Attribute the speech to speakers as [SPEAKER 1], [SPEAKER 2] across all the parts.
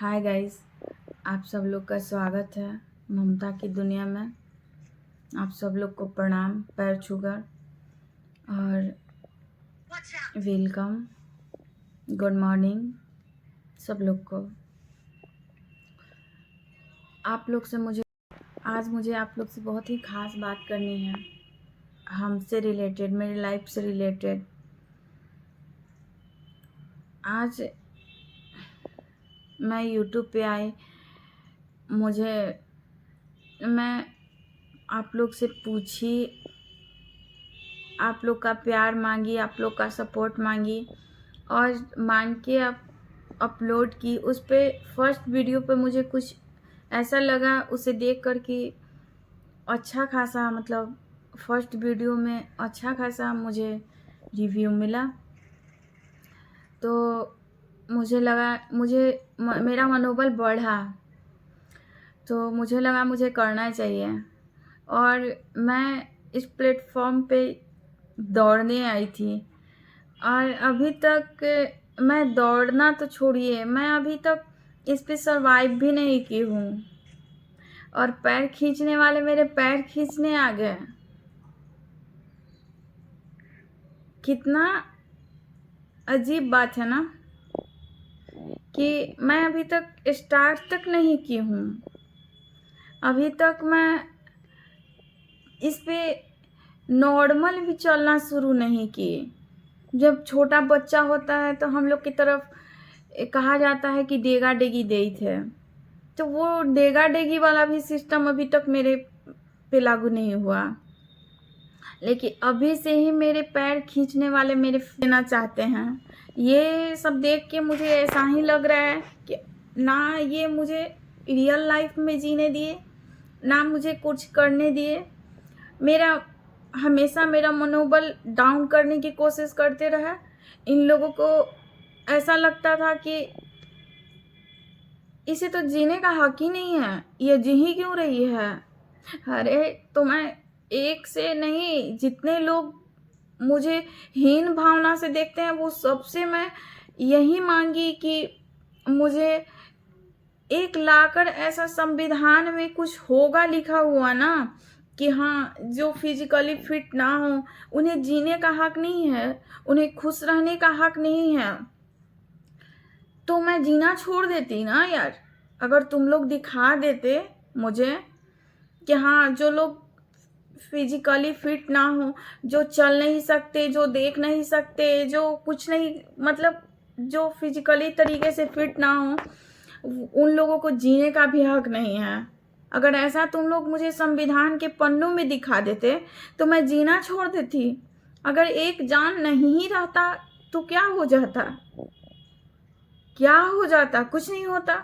[SPEAKER 1] Hi guys, आप सब लोग का स्वागत है ममता की दुनिया में। आप सब लोग को प्रणाम, पैर छूकर और वेलकम, गुड मॉर्निंग सब लोग को। आज मुझे आप लोग से बहुत ही ख़ास बात करनी है, हमसे रिलेटेड, मेरी लाइफ से रिलेटेड। आज मैं यूट्यूब पे आई, मैं आप लोग से पूछी, आप लोग का प्यार मांगी, आप लोग का सपोर्ट मांगी और मांग के अपलोड की। उस पे फर्स्ट वीडियो पे मुझे कुछ ऐसा लगा, उसे देख कर कि अच्छा खासा, मतलब फर्स्ट वीडियो में अच्छा खासा मुझे रिव्यू मिला। तो मुझे लगा, मेरा मनोबल बढ़ा, तो मुझे लगा मुझे करना चाहिए। और मैं इस प्लेटफॉर्म पे दौड़ने आई थी और अभी तक मैं दौड़ना तो छोड़िए, मैं अभी तक इस पे सरवाइव भी नहीं की हूँ और पैर खींचने वाले मेरे पैर खींचने आ गए। कितना अजीब बात है ना कि मैं अभी तक स्टार्ट तक नहीं की हूँ, अभी तक मैं इस पे नॉर्मल भी चलना शुरू नहीं की। जब छोटा बच्चा होता है तो हम लोग की तरफ कहा जाता है कि डेगा डेगी देई थे, तो वो डेगा डेगी वाला भी सिस्टम अभी तक मेरे पे लागू नहीं हुआ। लेकिन अभी से ही मेरे पैर खींचने वाले मेरे देना चाहते हैं। ये सब देख के मुझे ऐसा ही लग रहा है कि ना ये मुझे रियल लाइफ में जीने दिए, ना मुझे कुछ करने दिए। हमेशा मेरा मनोबल डाउन करने की कोशिश करते रहे। इन लोगों को ऐसा लगता था कि इसे तो जीने का हक ही नहीं है, ये जी ही क्यों रही है। अरे तो मैं एक से नहीं, जितने लोग मुझे हीन भावना से देखते हैं वो सबसे मैं यही मांगी कि मुझे एक लाकर ऐसा संविधान में कुछ होगा लिखा हुआ ना कि हाँ, जो फिजिकली फिट ना हो उन्हें जीने का हक नहीं है, उन्हें खुश रहने का हक नहीं है। तो मैं जीना छोड़ देती ना यार, अगर तुम लोग दिखा देते मुझे कि हाँ, जो लोग फिजिकली फिट ना हो, जो चल नहीं सकते, जो देख नहीं सकते, जो कुछ नहीं, मतलब जो फिजिकली तरीके से फिट ना हो, उन लोगों को जीने का भी हक नहीं है। अगर ऐसा तुम लोग मुझे संविधान के पन्नों में दिखा देते तो मैं जीना छोड़ देती। अगर एक जान नहीं ही रहता तो क्या हो जाता, क्या हो जाता? कुछ नहीं होता,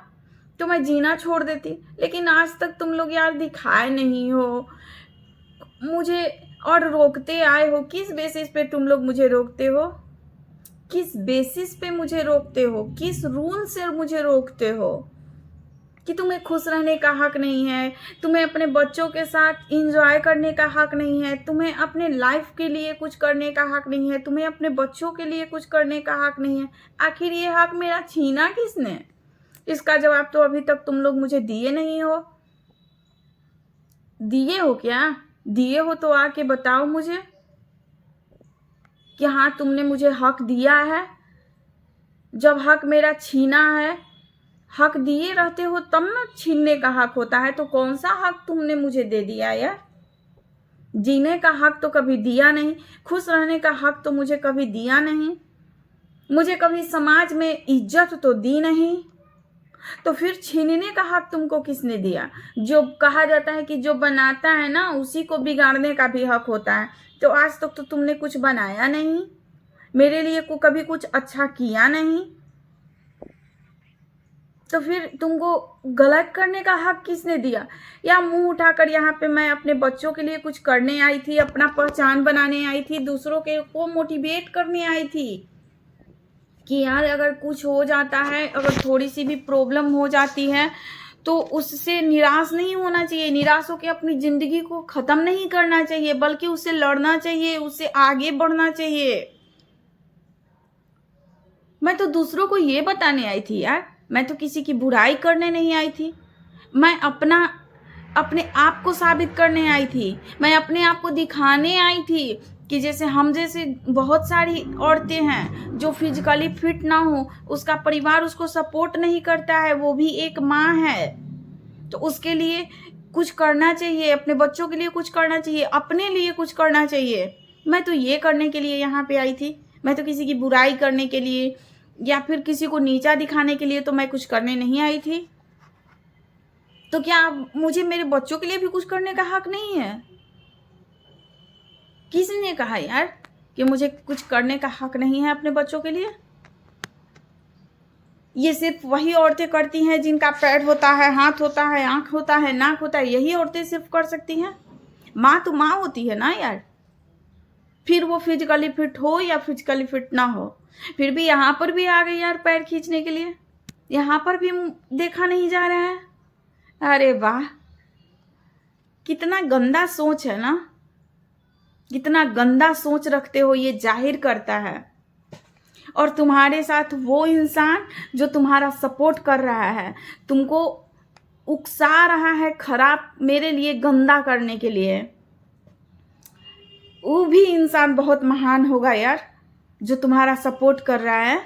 [SPEAKER 1] तो मैं जीना छोड़ देती। लेकिन आज तक तुम लोग यार दिखाए नहीं हो मुझे और रोकते आए हो। किस बेसिस पे तुम लोग मुझे रोकते हो? किस बेसिस पे मुझे रोकते हो? किस रूल से मुझे रोकते हो? कि तुम्हें खुश रहने का हक नहीं है, तुम्हें अपने बच्चों के साथ इंजॉय करने का हक नहीं है, तुम्हें अपने लाइफ के लिए कुछ करने का हक नहीं है, तुम्हें अपने बच्चों के लिए कुछ करने का हक नहीं है। आखिर ये हक मेरा छीना किसने? इसका जवाब तो अभी तक तुम लोग मुझे दिए नहीं हो। दिए हो क्या? दिए हो तो आके बताओ मुझे कि हाँ, तुमने मुझे हक दिया है। जब हक मेरा छीना है, हक दिए रहते हो तब ना छीनने का हक होता है। तो कौन सा हक तुमने मुझे दे दिया यार? जीने का हक तो कभी दिया नहीं, खुश रहने का हक तो मुझे कभी दिया नहीं, मुझे कभी समाज में इज्जत तो दी नहीं। तो फिर छीनने का हक तुमको किसने दिया? जो कहा जाता है कि जो बनाता है ना उसी को बिगाड़ने का भी हक होता है। तो आज तक तो तुमने कुछ बनाया नहीं, मेरे लिए को कभी कुछ अच्छा किया नहीं, तो फिर तुमको गलत करने का हक किसने दिया? या मुंह उठाकर यहाँ पे मैं अपने बच्चों के लिए कुछ करने आई थी, अपना पहचान बनाने आई थी, दूसरों के को मोटिवेट करने आई थी कि यार अगर कुछ हो जाता है, अगर थोड़ी सी भी प्रॉब्लम हो जाती है तो उससे निराश नहीं होना चाहिए, निराश होकर अपनी जिंदगी को खत्म नहीं करना चाहिए, बल्कि उससे लड़ना चाहिए, उससे आगे बढ़ना चाहिए। मैं तो दूसरों को ये बताने आई थी यार मैं तो किसी की बुराई करने नहीं आई थी। मैं अपने आप को साबित करने आई थी। मैं अपने आप को दिखाने आई थी कि जैसे हम जैसे बहुत सारी औरतें हैं जो फिजिकली फिट ना हो, उसका परिवार उसको सपोर्ट नहीं करता है, वो भी एक माँ है, तो उसके लिए कुछ करना चाहिए, अपने बच्चों के लिए कुछ करना चाहिए, अपने लिए कुछ करना चाहिए। मैं तो ये करने के लिए यहाँ पे आई थी। मैं तो किसी की बुराई करने के लिए या फिर किसी को नीचा दिखाने के लिए तो मैं कुछ करने नहीं आई थी। तो क्या मुझे मेरे बच्चों के लिए भी कुछ करने का हक नहीं है? किसने कहा यार कि मुझे कुछ करने का हक नहीं है अपने बच्चों के लिए? ये सिर्फ वही औरतें करती हैं जिनका पैर होता है, हाथ होता है, आंख होता है, नाक होता है, यही औरतें सिर्फ कर सकती हैं। माँ तो माँ होती है ना यार, फिर वो फिजिकली फिट हो या फिजिकली फिट ना हो। फिर भी यहाँ पर भी आ गई यार पैर खींचने के लिए, यहाँ पर भी देखा नहीं जा रहा है। अरे वाह, कितना गंदा सोच है ना, कितना गंदा सोच रखते हो, ये जाहिर करता है। और तुम्हारे साथ वो इंसान जो तुम्हारा सपोर्ट कर रहा है, तुमको उकसा रहा है खराब, मेरे लिए गंदा करने के लिए, वो भी इंसान बहुत महान होगा यार जो तुम्हारा सपोर्ट कर रहा है।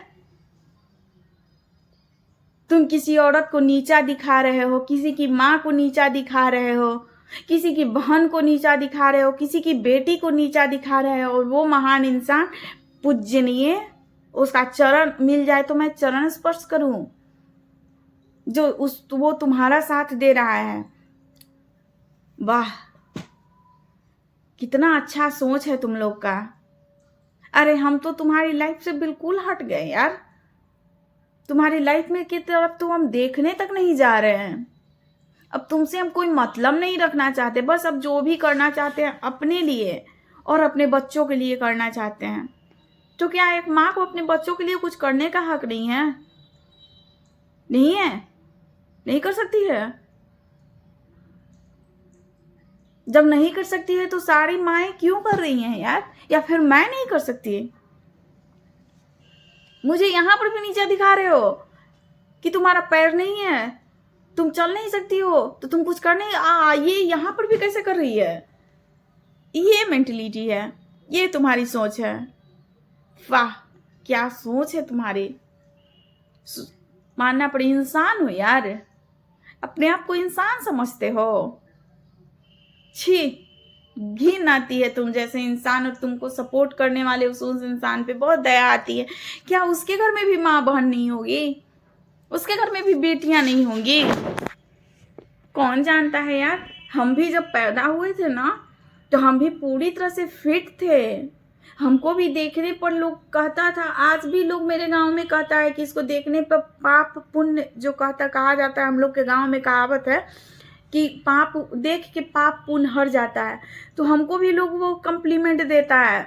[SPEAKER 1] तुम किसी औरत को नीचा दिखा रहे हो, किसी की माँ को नीचा दिखा रहे हो, किसी की बहन को नीचा दिखा रहे हो, किसी की बेटी को नीचा दिखा रहे हो, और वो महान इंसान पूजनीय, उसका चरण मिल जाए तो मैं चरण स्पर्श करूं, जो वो तुम्हारा साथ दे रहा है। वाह, कितना अच्छा सोच है तुम लोग का। अरे हम तो तुम्हारी लाइफ से बिल्कुल हट गए यार, तुम्हारी लाइफ में की तरफ तो हम देखने तक नहीं जा रहे हैं। अब तुमसे हम कोई मतलब नहीं रखना चाहते, बस अब जो भी करना चाहते हैं अपने लिए और अपने बच्चों के लिए करना चाहते हैं। तो क्या एक माँ को अपने बच्चों के लिए कुछ करने का हक नहीं है? नहीं है? नहीं कर सकती है? जब नहीं कर सकती है तो सारी माएँ क्यों कर रही हैं यार? या फिर मैं नहीं कर सकती? मुझे यहां पर भी नीचा दिखा रहे हो कि तुम्हारा पैर नहीं है, तुम चल नहीं सकती हो, तो तुम कुछ कर नहीं, ये यहां पर भी कैसे कर रही है? ये मेंटलिटी है, ये तुम्हारी सोच है। वाह, क्या सोच है तुम्हारी। मानना पड़े, इंसान हो यार, अपने आप को इंसान समझते हो। छी, घिन आती है तुम जैसे इंसान, और तुमको सपोर्ट करने वाले उस इंसान पे बहुत दया आती है। क्या उसके घर में भी माँ बहन नहीं होगी? उसके घर में भी बेटियां नहीं होंगी? कौन जानता है यार। हम भी जब पैदा हुए थे ना, तो हम भी पूरी तरह से फिट थे। हमको भी देखने पर लोग कहता था, आज भी लोग मेरे गांव में कहता है कि इसको देखने पर पाप पुण्य जो कहा जाता है, हम लोग के गांव में कहावत है कि पाप देख के पाप पुण्य हर जाता है। तो हमको भी लोग वो कम्प्लीमेंट देता है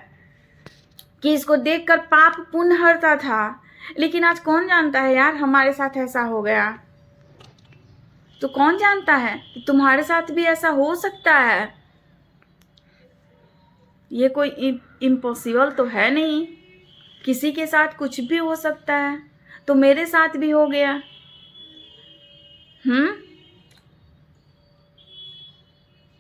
[SPEAKER 1] कि इसको देखकर पाप पुण्य हरता था। लेकिन आज कौन जानता है यार हमारे साथ ऐसा हो गया। तो कौन जानता है कि तुम्हारे साथ भी ऐसा हो सकता है। ये कोई इम्पॉसिबल तो है नहीं, किसी के साथ कुछ भी हो सकता है। तो मेरे साथ भी हो गया।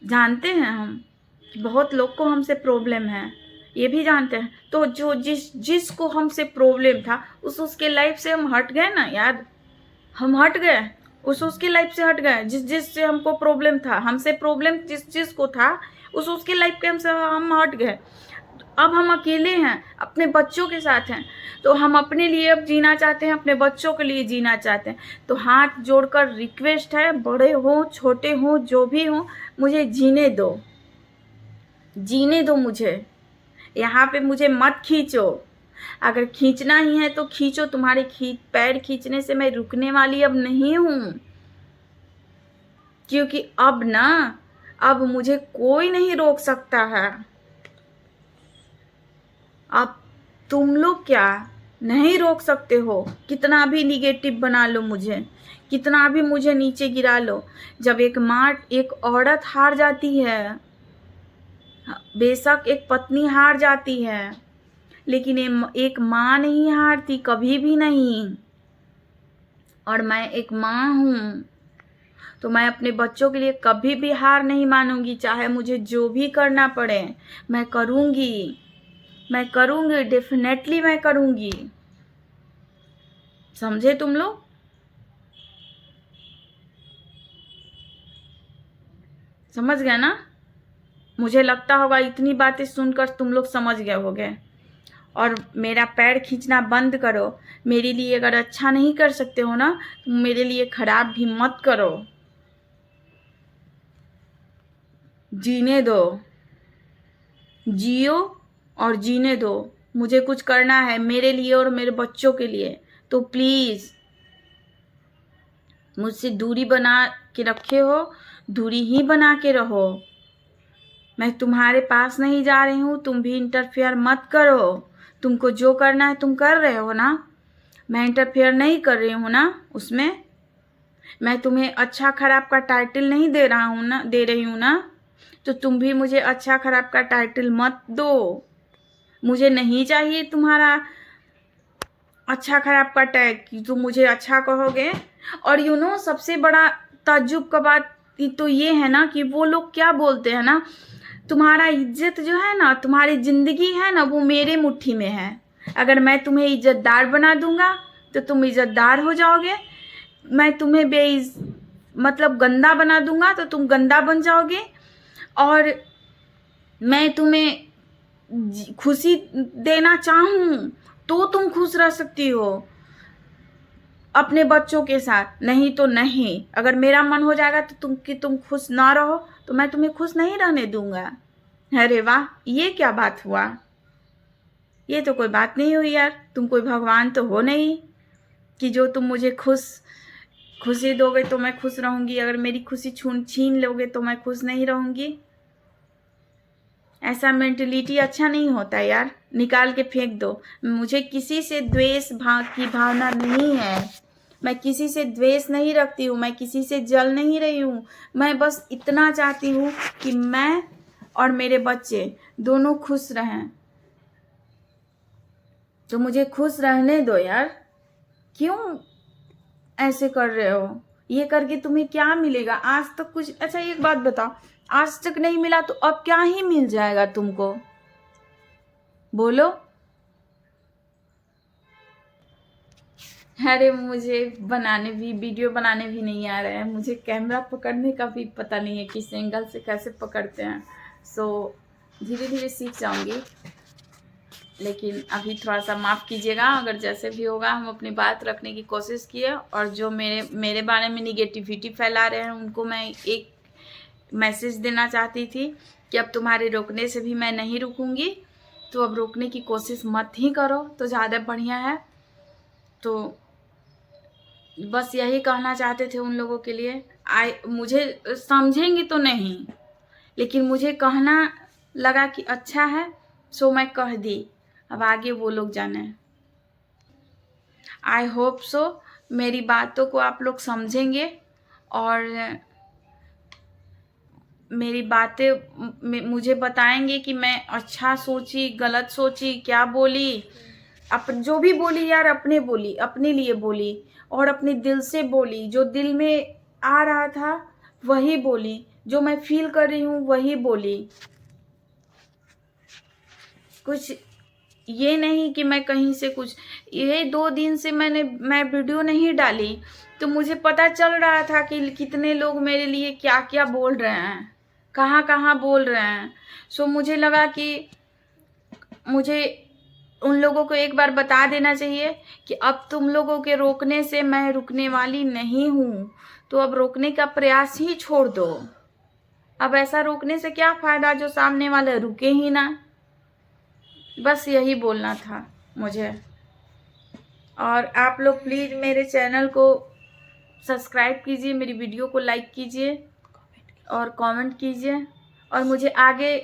[SPEAKER 1] जानते हैं हम कि बहुत लोग को हमसे प्रॉब्लम है, ये भी जानते हैं। तो जो जिसको हमसे प्रॉब्लम था उसके लाइफ से हम हट गए ना यार, हम हट गए, उसके लाइफ से हट गए। जिससे हमको प्रॉब्लम था, हमसे प्रॉब्लम जिस को था, उसके लाइफ के हमसे हम हट गए। अब हम अकेले हैं, अपने बच्चों के साथ हैं, तो हम अपने लिए अब जीना चाहते हैं, अपने बच्चों के लिए जीना चाहते हैं। तो हाथ जोड़कर रिक्वेस्ट है, बड़े हो छोटे हो जो भी हो, मुझे जीने दो, जीने दो मुझे। यहाँ पे मुझे मत खींचो। अगर खींचना ही है तो खींचो, तुम्हारे पैर खींचने से मैं रुकने वाली अब नहीं हूँ। क्योंकि अब मुझे कोई नहीं रोक सकता है। अब तुम लोग क्या नहीं रोक सकते हो। कितना भी निगेटिव बना लो मुझे, कितना भी मुझे नीचे गिरा लो। जब एक माँ, एक औरत हार जाती है, बेशक एक पत्नी हार जाती है, लेकिन एक माँ नहीं हारती, कभी भी नहीं। और मैं एक माँ हूँ, तो मैं अपने बच्चों के लिए कभी भी हार नहीं मानूंगी। चाहे मुझे जो भी करना पड़े मैं करूँगी, डेफिनेटली मैं करूँगी। समझे तुम लोग? समझ गए ना? मुझे लगता होगा इतनी बातें सुनकर तुम लोग समझ गए होगे। और मेरा पैर खींचना बंद करो। मेरे लिए अगर अच्छा नहीं कर सकते हो ना, तो मेरे लिए खराब भी मत करो। जीने दो, जियो और जीने दो। मुझे कुछ करना है मेरे लिए और मेरे बच्चों के लिए, तो प्लीज़ मुझसे दूरी बना के रखे हो, दूरी ही बना के रहो। मैं तुम्हारे पास नहीं जा रही हूँ, तुम भी इंटरफेयर मत करो। तुमको जो करना है तुम कर रहे हो ना, मैं इंटरफेयर नहीं कर रही हूँ ना उसमें। मैं तुम्हें अच्छा खराब का टाइटल नहीं दे रही हूँ ना, तो तुम भी मुझे अच्छा खराब का टाइटल मत दो। मुझे नहीं चाहिए तुम्हारा अच्छा खराब का टैग कि तुम मुझे अच्छा कहोगे। और सबसे बड़ा ताज्जुब का बात तो ये है ना कि वो लोग क्या बोलते हैं ना, तुम्हारा इज्जत जो है ना, तुम्हारी जिंदगी है ना, वो मेरे मुट्ठी में है। अगर मैं तुम्हें इज्जतदार बना दूंगा तो तुम इज्जतदार हो जाओगे। मैं तुम्हें मतलब गंदा बना दूंगा तो तुम गंदा बन जाओगे। और मैं तुम्हें खुशी देना चाहूँ तो तुम खुश रह सकती हो अपने बच्चों के साथ, नहीं तो नहीं। अगर मेरा मन हो जाएगा तो तुम खुश ना रहो, तो मैं तुम्हें खुश नहीं रहने दूंगा। अरे वाह, ये क्या बात हुआ? ये तो कोई बात नहीं हुई यार। तुम कोई भगवान तो हो नहीं कि जो तुम मुझे खुशी दोगे तो मैं खुश रहूंगी, अगर मेरी खुशी छीन लोगे तो मैं खुश नहीं रहूंगी। ऐसा मेंटलिटी अच्छा नहीं होता यार, निकाल के फेंक दो। मुझे किसी से द्वेष की भावना नहीं है। मैं किसी से द्वेष नहीं रखती हूँ, मैं किसी से जल नहीं रही हूँ। मैं बस इतना चाहती हूँ कि मैं और मेरे बच्चे दोनों खुश रहें। तो मुझे खुश रहने दो यार। क्यों ऐसे कर रहे हो? ये करके तुम्हें क्या मिलेगा? आज तक कुछ, अच्छा एक बात बताओ, आज तक नहीं मिला तो अब क्या ही मिल जाएगा तुमको? बोलो। अरे मुझे वीडियो बनाने भी नहीं आ रहा है। मुझे कैमरा पकड़ने का भी पता नहीं है किस एंगल से कैसे पकड़ते हैं। धीरे धीरे सीख जाऊंगी, लेकिन अभी थोड़ा सा माफ़ कीजिएगा। अगर जैसे भी होगा, हम अपनी बात रखने की कोशिश किए। और जो मेरे बारे में निगेटिविटी फैला रहे हैं उनको मैं एक मैसेज देना चाहती थी कि अब तुम्हारे रोकने से भी मैं नहीं रुकूंगी, तो अब रोकने की कोशिश मत ही करो तो ज़्यादा बढ़िया है। तो बस यही कहना चाहते थे उन लोगों के लिए। मुझे समझेंगी तो नहीं, लेकिन मुझे कहना लगा कि अच्छा है, सो मैं कह दी। अब आगे वो लोग जाने। आई होप सो मेरी बातों को आप लोग समझेंगे और मेरी बातें मुझे बताएंगे कि मैं अच्छा सोची, गलत सोची, क्या बोली। जो भी बोली यार, अपने लिए बोली और अपने दिल से बोली। जो दिल में आ रहा था वही बोली, जो मैं फील कर रही हूँ वही बोली। कुछ ये नहीं कि मैं कहीं से कुछ, ये 2 दिन से मैं वीडियो नहीं डाली, तो मुझे पता चल रहा था कि कितने लोग मेरे लिए क्या क्या बोल रहे हैं, कहाँ कहाँ बोल रहे हैं। मुझे लगा कि मुझे उन लोगों को एक बार बता देना चाहिए कि अब तुम लोगों के रोकने से मैं रुकने वाली नहीं हूँ, तो अब रोकने का प्रयास ही छोड़ दो। अब ऐसा रोकने से क्या फायदा जो सामने वाले रुके ही ना। बस यही बोलना था मुझे। और आप लोग प्लीज़ मेरे चैनल को सब्सक्राइब कीजिए, मेरी वीडियो को लाइक कीजिए और कमेंट कीजिए और मुझे आगे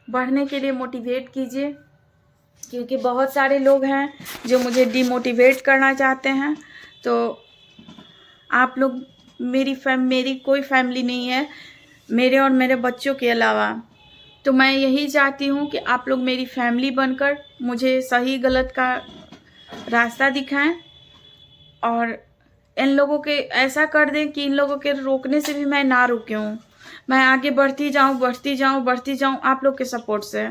[SPEAKER 1] बढ़ने के लिए मोटिवेट कीजिए, क्योंकि बहुत सारे लोग हैं जो मुझे डिमोटिवेट करना चाहते हैं। तो आप लोग मेरी कोई फैमिली नहीं है मेरे और मेरे बच्चों के अलावा। तो मैं यही चाहती हूँ कि आप लोग मेरी फैमिली बनकर मुझे सही गलत का रास्ता दिखाएं और इन लोगों के ऐसा कर दें कि इन लोगों के रोकने से भी मैं ना रुकी हूँ, मैं आगे बढ़ती जाऊँ, बढ़ती जाऊँ, बढ़ती जाऊँ आप लोग के सपोर्ट से।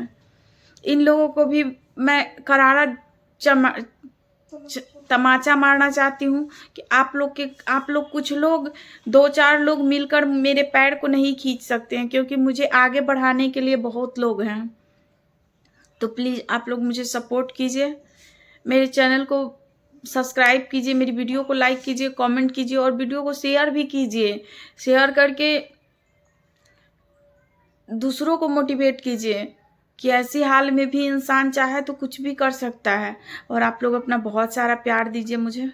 [SPEAKER 1] इन लोगों को भी मैं करारा तमाचा मारना चाहती हूँ कि आप लोग कुछ लोग 2-4 लोग मिलकर मेरे पैर को नहीं खींच सकते हैं, क्योंकि मुझे आगे बढ़ाने के लिए बहुत लोग हैं। तो प्लीज़ आप लोग मुझे सपोर्ट कीजिए, मेरे चैनल को सब्सक्राइब कीजिए, मेरी वीडियो को लाइक कीजिए, कमेंट कीजिए और वीडियो को शेयर भी कीजिए। शेयर करके दूसरों को मोटिवेट कीजिए कि ऐसी हाल में भी इंसान चाहे तो कुछ भी कर सकता है। और आप लोग अपना बहुत सारा प्यार दीजिए मुझे।